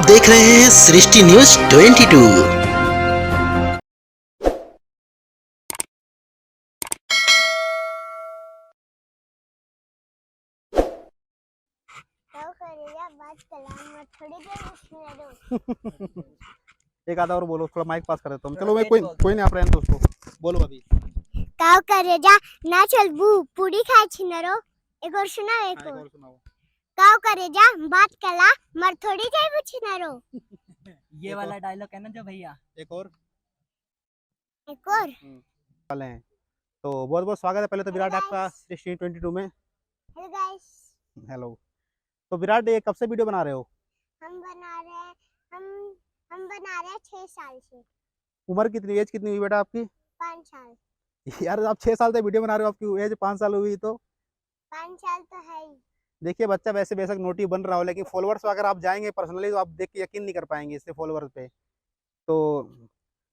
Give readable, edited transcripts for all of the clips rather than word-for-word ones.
देख रहे हैं सृष्टि न्यूज 22। एक आधा और बोलो, थोड़ा माइक पास कर देता हूँ। चलो मैं कोई नहीं, आप रहने दो उसको। बोलो अभी। काव करे जा ना चल बू पूरी खाए छिनरो। एक और सुना, एक और सुनाओ। काव करे जा बात कला मर थोड़ी जाए वो छिनरो। ये वाला डायलॉग है ना जो भैया। एक और वाले हैं। तो बहुत बहुत स्वागत है पहले तो विराट आपका सृष्टि 22 में। Hello guys, hello. तो विराट ये कब से वीडियो बना रहे हो? हम बना रहे हैं 6 साल से। उम्र कितनी, एज कितनी हुई बेटा आपकी? 5 साल। यार आप 6 साल से वीडियो बना रहे हो, आपकी एज 5 साल हुई तो 5 साल तो है ही। देखिए बच्चा वैसे बेशक नोटी बन रहा हो, लेकिन फॉलोअर्स अगर आप जाएंगे पर्सनली तो आप देख के यकीन नहीं कर पाएंगे इससे फॉलोअर्स पे। तो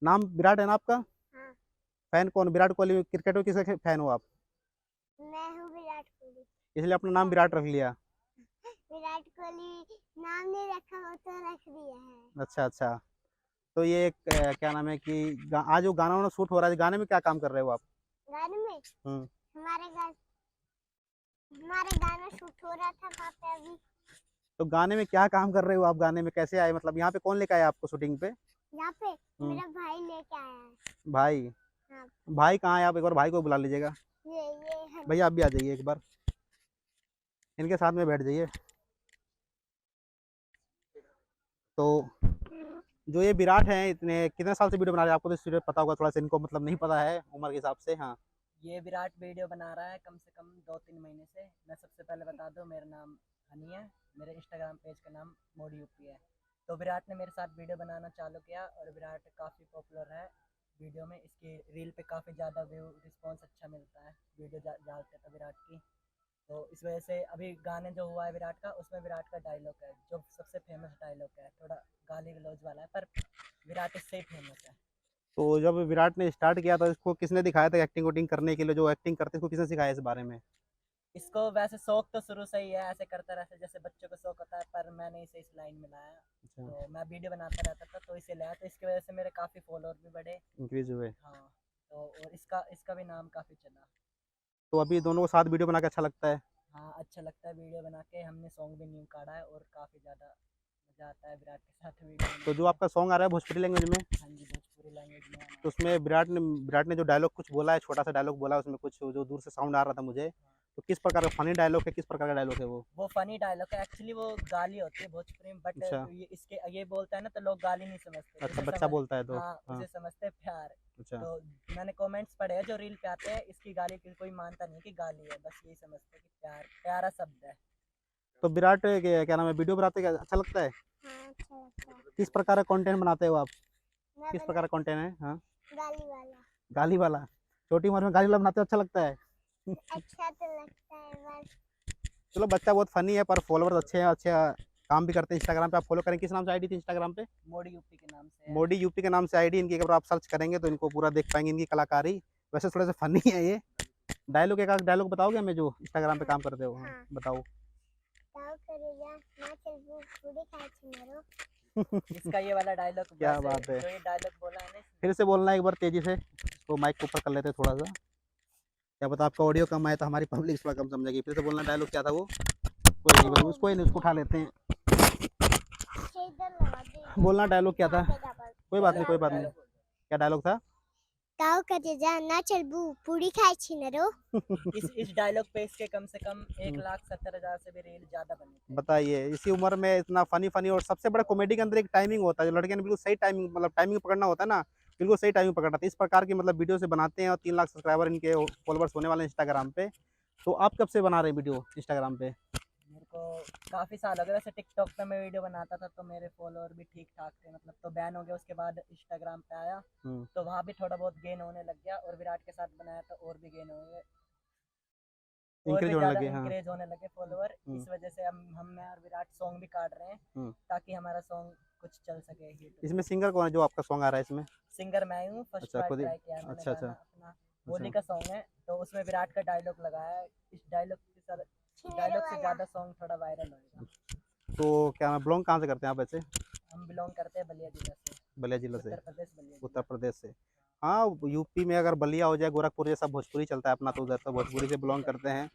नाम विराट है ना आपका? हाँ। फैन कौन, विराट कोहली क्रिकेट में किसके फैन हो आप? मैं हूँ विराट कोहली। इसलिए अपना नाम विराट रख लिया? विराट कोहली नाम नहीं रखा, वो तो रख दिया है। अच्छा अच्छा। तो ये क्या नाम है कि आज जो गाना वाना शूट हो रहा है, गाने में क्या काम कर रहे हो आप? गाने में हमारे गाना शूट हो रहा था वहाँ पे अभी। तो गाने में क्या काम कर रहे हो आप? गाने में कैसे आए, मतलब यहाँ पे कौन लेके आया आपको शूटिंग पे? यहाँ पे मेरा भाई लेके आया है। भाई? हाँ। भाई कहाँ है? आप एक बार भाई को बुला लीजिएगा। ये है। भैया आप भी आ जाइए एक बार, इनके साथ में बैठ जाइए। तो जो ये विराट हैं, इतने कितने साल से वीडियो बना रहे हैं? आपको तो इसलिए पता होगा, थोड़ा सा इनको मतलब नहीं पता है उम्र के हिसाब से। हाँ, ये विराट वीडियो बना रहा है कम से कम 2-3 महीने से। मैं सबसे पहले बता दूं, मेरा नाम हनी है, मेरे इंस्टाग्राम पेज का नाम मोडी यूपी है। तो विराट ने मेरे साथ वीडियो बनाना चालू किया और विराट काफ़ी पॉपुलर है वीडियो में। इसकी रील पे काफ़ी ज़्यादा व्यू रिस्पॉन्स अच्छा मिलता है वीडियो डालते तो विराट की। तो इस वजह से अभी गाने जो हुआ है विराट का, उसमें विराट का डायलॉग है जो सबसे फेमस डायलॉग है। थोड़ा गाली गलौज वाला है पर विराट इससे ही फेमस है। तो जब विराट ने स्टार्ट किया था, इसको किसने दिखाया था एक्टिंग वोटिंग करने के लिए? जो एक्टिंग करते इसको किसने सिखाया इस बारे में? इसको वैसे शौक तो शुरू से ही है, ऐसे करता रहता जैसे बच्चों को शौक होता है, पर मैंने इसे इस लाइन में लाया। अच्छा, तो मैं वीडियो बनाता रहता था तो इसे लाया, तो इसकी वजह से मेरे काफ़ी फॉलोअर भी बढ़े। इंक्रीज हुए। हाँ। तो और इसका भी नाम काफ़ी चला। तो अभी दोनों को साथ वीडियो बना के अच्छा लगता है? हाँ, अच्छा लगता है वीडियो बना के। हमने सॉन्ग भी न्यू काढ़ा है और काफ़ी ज़्यादा मज़ा आता है विराट के साथ वीडियो। तो जो आपका सॉन्ग आ रहा है भोजपुरी लैंग्वेज में, हाँ जी, भोजपुरी लैंग्वेज में तो उसमें विराट ने जो डायलॉग कुछ बोला है, छोटा सा डायलॉग बोला है उसमें, कुछ जो दूर से साउंड आ रहा था मुझे, तो किस प्रकार का फनी डायलॉग है, किस प्रकार का डायलॉग है वो? फनी डायलॉग है एक्चुअली। वो गाली होती है भोजपुरी में, बट अच्छा ये बोलता है ना तो लोग गाली नहीं समझते। अच्छा, बच्चा बोलता है तो? हाँ, हाँ, उसे समझते हैं प्यार। अच्छा। तो मैंने कमेंट्स पढ़े हैं जो रील पे आते हैं, इसकी गाली कोई मानता नहीं कि गाली है, बस यही समझते हैं कि प्यार प्यारा शब्द है। तो विराट क्या नाम है, वीडियो बनाते क्या अच्छा लगता है? हाँ, अच्छा लगता है। किस प्रकार का कंटेंट बनाते हो आप? मैं किस प्रकार का कंटेंट है? हाँ, गाली वाला। गाली वाला? छोटी उम्र में गाली वाला बनाते हो, अच्छा लगता है? अच्छा तो लगता है बस। चलो बच्चा बहुत फनी है, पर फॉलोअर्स अच्छे हैं, अच्छे काम भी करते हैं। इंस्टाग्राम पे आप फॉलो करें, किस नाम से आईडी थी इंस्टाग्राम पे? मोडी यूपी के नाम से है। मोडी यूपी के नाम से आईडी इनकी, अगर आप सर्च करेंगे तो इनको पूरा देख पाएंगे, इनकी कलाकारी। वैसे थोड़े से फनी है ये। डायलॉग, एक आध डायलॉग बताओगे हमें जो इंस्टाग्राम पे काम करते हो? हाँ। बताओ। काव करे जा ना चल बू पूरी खाए छिनरो। इसका ये वाला डायलॉग, क्या बात है। जो ये डायलॉग बोला है ना फिर से बोलना एक बार तेजी से, तो माइक को ऊपर कर लेते हैं थोड़ा सा। क्या पता आपका ऑडियो कम आए तो हमारी पब्लिक थोड़ा कम समझेगी। फिर से बोलना, डायलॉग क्या था वो? कोई नहीं, उसको उठा लेते हैं। बोलना डायलॉग क्या था? कोई बात नहीं, कोई बात नहीं। क्या डायलॉग था? काव करे जा ना चल बू पूरी खाए छिनरो। इस डायलॉग पे इसके कम से कम 1,70,000 से भी रील ज्यादा बनी थी। बताइए, इसी उम्र में इतना फनी फनी, और सबसे बड़ा कॉमेडी के अंदर एक टाइमिंग होता है, जो लड़के ने बिल्कुल सही टाइमिंग, मतलब टाइमिंग पकड़ना होता है ना, बिल्कुल सही टाइमिंग पकड़ना था। इस प्रकार की मतलब वीडियो से बनाते हैं, और 3 लाख सब्सक्राइबर इनके फॉलोवर्स होने वाले हैं इंस्टाग्राम पे। तो आप कब से बना रहे हैं वीडियो इंस्टाग्राम पे? मेरे को काफ़ी साल हो गए। वैसे टिकटॉक पे मैं वीडियो बनाता था तो मेरे फॉलोअर भी ठीक ठाक थे, मतलब। तो बैन हो गया, उसके बाद इंस्टाग्राम पे आया तो वहाँ भी थोड़ा बहुत गेन होने लग गया, और विराट के साथ बनाया तो और भी गेन हो गए, और भी इंक्रीज होने ज़्यादा लगे। हाँ। इंक्रेज होने लगे फॉलोअर। इस वजह से हम मैं और विराट सॉन्ग भी काट रहे हैं ताकि हमारा सॉन्ग कुछ चल सके हिट। इसमें सिंगर कौन है जो आपका सॉन्ग आ रहा है इसमें? सिंगर मैं हूँ, फर्स्ट अच्छा, बार खुद ही? ट्राई किया है मैंने अच्छा गाना अच्छा अपना। होली का सॉन्ग है तो उसमें विराट का डायलॉग लगाया है। इस डायलॉग से ज़्यादा सॉन्ग थोड़ा वायरल होगा। तो क्या मैं बिलोंग कहाँ से करते हैं आप वैसे? बिलोंग करते हैं बलिया जिला से, बलिया जिला से, उत्तर प्रदेश बलिया जिला। उत्तर प्रदेश से। हाँ, यूपी में अगर बलिया हो जाए, गोरखपुर, ये सब भोजपुरी चलता है अपना, तो उधर तो भोजपुरी से बिलोंग करते हैं।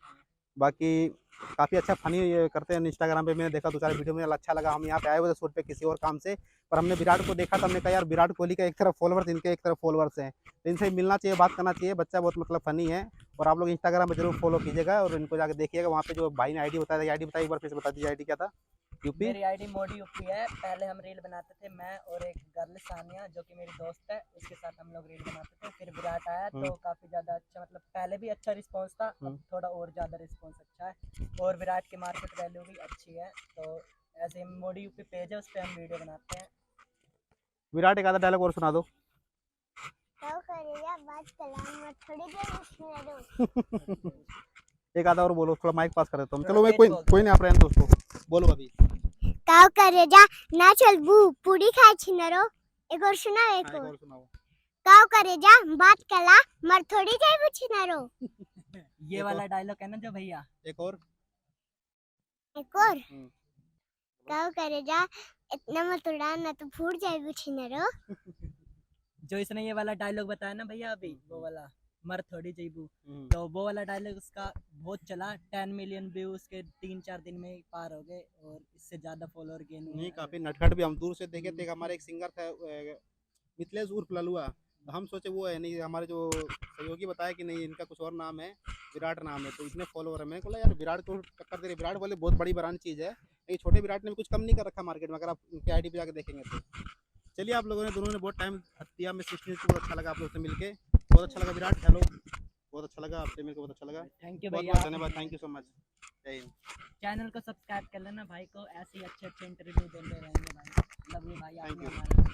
बाकी काफ़ी अच्छा फनी ये करते हैं इंस्टाग्राम पे, मैंने देखा 2-4 वीडियो में, अच्छा लगा। हम यहाँ पे आए हुए थे शूट पे किसी और काम से, पर हमने विराट को देखा तो हमने कहा यार विराट कोहली का एक तरफ फॉलोवर्स, इनके एक तरफ फॉलोवर्स हैं, तो इनसे मिलना चाहिए, बात करना चाहिए। बच्चा बहुत मतलब फ़नी है, और आप लोग इंस्टाग्राम पे जरूर फॉलो कीजिएगा और इनको जाकर देखिएगा। वहाँ पे जो भाई ने आईडी बताया था, आईडी बताइए एक बार फिर से बता दीजिए, आईडी क्या था? यूपी मेरी आईडी मोडी यूपी है। पहले हम रील बनाते थे, मैं और एक गर्ल सानिया जो कि मेरी दोस्त है, उसके साथ हम लोग रील बनाते थे। फिर विराट आया तो काफ़ी ज़्यादा अच्छा, मतलब पहले भी अच्छा रिस्पांस था, अब थोड़ा और ज़्यादा रिस्पांस अच्छा है, और विराट की मार्केट वैल्यू भी अच्छी है। तो ऐसे ही मोडी यूपी पेज है, उस पर हम वीडियो बनाते हैं। विराट एक आधा डायलॉग और सुना दो। तो करेगा बात कलाम मत थोड़ी देर उसमें दो। एक आधा और बोलो, थोड़ा माइक पास कर देता हूँ। चलो मैं तेज कोई बोल। कोई नहीं, आप रहने दो उसको, बोलो अभी। काव करेजा ना चल बू पूरी खाए छिनरो। एक और सुना, एक हाँ, एक और। और सुनाओ। काव करेजा बात कला मर थोड़ी जाए वो छिनरो। ये वाला डायलॉग है ना जो भैया, एक और। एक और। काव करेजा इतना मत उड़ा ना तो फूट जाए वो छिनरो। जो इसने ये वाला डायलॉग बताया ना भैया अभी, वो वाला मर थोड़ी जईबू, तो वो वाला डायलॉग उसका बहुत चला। 10 मिलियन व्यू उसके 3-4 दिन में पार हो गए, और इससे ज़्यादा फॉलोअर गेन हुए। नहीं, काफ़ी नटखट भी, हम दूर से देखे थे। हमारे एक सिंगर था मिथिलेश उर्फ ललुआ, तो हम सोचे वो है नहीं, हमारे जो सहयोगी बताया कि नहीं इनका कुछ और नाम है, विराट नाम है, तो इतने फॉलोअर है। मैंने बोला यार विराट को टक्कर दे रही। विराट बोले बहुत बड़ी ब्रांड चीज़ है, लेकिन छोटे विराट ने भी कुछ कम नहीं कर रखा मार्केट में, अगर आप उनके आईडी पे जाकर देखेंगे तो। चलिए, आप लोगों ने दोनों ने बहुत टाइम दिया, मैं सृष्टि न्यूज़ को बहुत अच्छा लगा आप लोग से मिलके, बहुत अच्छा लगा। विराट हेलो, बहुत अच्छा लगा आपसे मिलकर, बहुत अच्छा लगा। थैंक यू बहुत भैया, बहुत धन्यवाद, थैंक यू सो मच। जय हिंद। चैनल को सब्सक्राइब कर लेना भाई को, ऐसे ही अच्छे अच्छे इंटरव्यू देते रहेंगे भाई। लव यू भाई, Thank आपने you. हमारा